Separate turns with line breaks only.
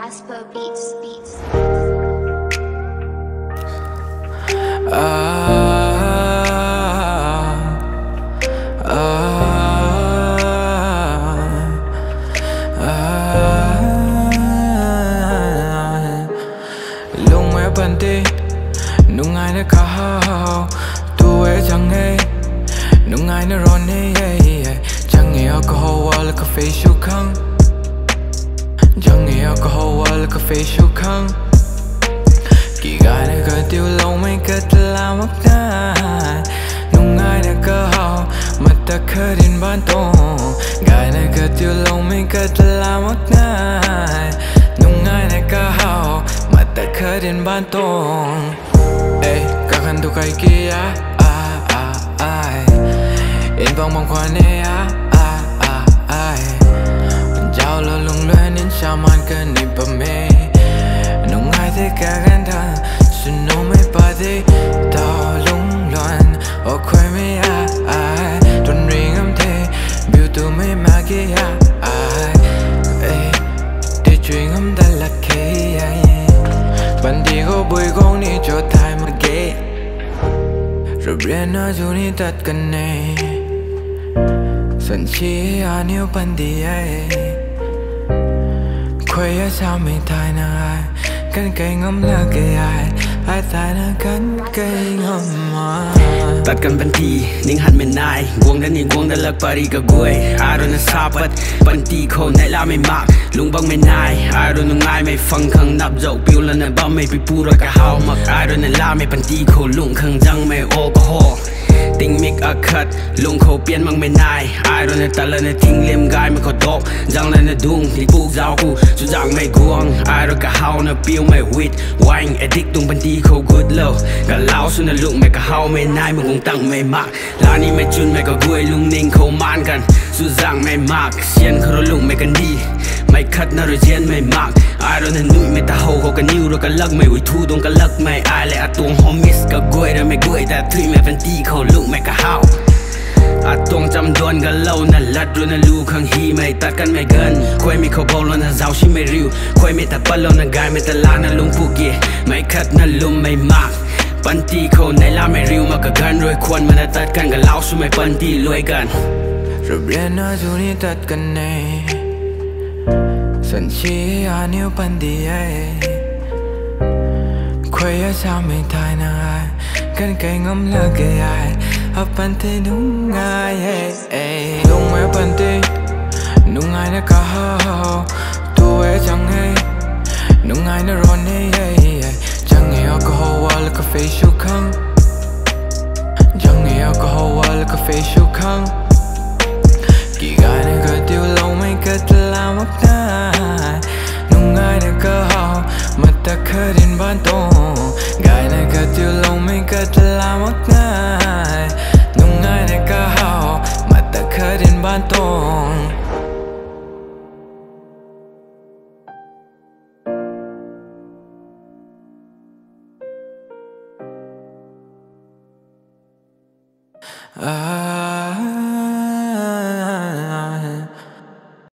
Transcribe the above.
Jasper Beats.
Lúc mẹ bận đi nung ai nó cao tôi chẳng nghe nung ai nó ron chẳng nghe alcohol wala ka facial khang chẳng nghe alcohol wala ka facial khang kỳ gai nó cơ tiêu lâu mấy cái làm mất na nung ai nó cao mà ta khơi đến ban tô gai nó cơ tiêu lâu mấy cái làm mất na nung ai nó cao mà ta khơi đến ban tô kakan tu kai kia in vòng vòng qua nè giao lo lung lên đến sao man cần đi bờ mê nung ai thế cả gan thang xuân nô mấy ba thế tao lung loạn ở quay mấy tuần riêng âm thế biểu tu mấy mà kia để chuyện âm đã là kia bạn đi có bụi con đi cho thay mà ghé rồi biết nó dù đi tất cả này sẵn chỉ nếu bạn đi quay sao mình thay nàng cánh cây ngắm là cây ai thay nàng cánh cây ngắm
ตัดกันบันทีนิ่งหันไม่นายกวงดันนี่กวงดันเลิกปารีกับกวยอารมณ์ซาบัดบันทีคนในลาไม่มากลุงบังไม่นายอารมณ์ง่ายไม่ฟังขังนับเจ้าปิวแล้วนั่นบ้าไม่ไปพูดรักกับเฮามักอารมณ์ลาไม่บันทีคนลุงขังจังไม่โอก็ฮอติงมิกอักขัดลุงเขาเปลี่ยนมังไม่นายอารมณ์ตะละเนี่ยทิ้งเลี่ยมกายมันก็ดอกจังเลยเนี่ยดุงที่ปลูกเจ้ากูจุดจังไม่กวงอารมณ์กับเฮาเนี่ยปิวไม่วิดวายเอดิกตุงบันทีเขากูดเล่ากับเล่าสุนัขลุงไม่กับเฮาไม่นายมึงคงตั้งไม่มากลานี่ไม่จุนไม่ก็กวยลุงนิ่งเขามานกันสุดจังไม่มากเสียนเขาลุงไม่กันดีไม่คัดน่ารเจียนไม่มากอารมณ์นุ่ยไม่ตาโหเขากันนิ้วเรากันลักไม่วิทูตรงกันลักไม่อายและตัวหอมมิสก็กวยแต่ไม่กวยแต่ทุยไม่เป็นตีเขาลุงไม่กับเฮาตรงจำดวนกันเล่านั่นลัดรู้นั่นลูกขังฮีไม่ตัดกันไม่เกินควยมีเขาบอกแล้วนั่นเจ้าชิไม่ริวควยไม่ตัดปั้นแล้วนั่นกายไม่ตัดลานั่นลุงผู้เกี่ยไม่คัดนั่นลุงไม่มากปันตีเขาในลาไม่ริวมากับกันรวยควรมันตัดกันกับเล่าสู้ไม่ปันตีรวยกัน
rồi biết nó dù đi tất cả này sẵn chỉ nếu bạn đi quay sao mình thay nàng cánh cây ngắm là cây hấp bạn thấy đúng ai lúc mấy bạn đi đúng ai nó cao tôi chẳng hay đúng ai nó ron chẳng nghe alcohol wala ka facial khang chẳng nghe alcohol wala ka facial khang kỳ gai này cơ tiêu lâu mấy cái làm mất na nung ai nó cao mà ta khơi đến ban tô gai này cơ tiêu lâu mấy cái làm mất na nung ai nó cao mà ta khơi đến ban tô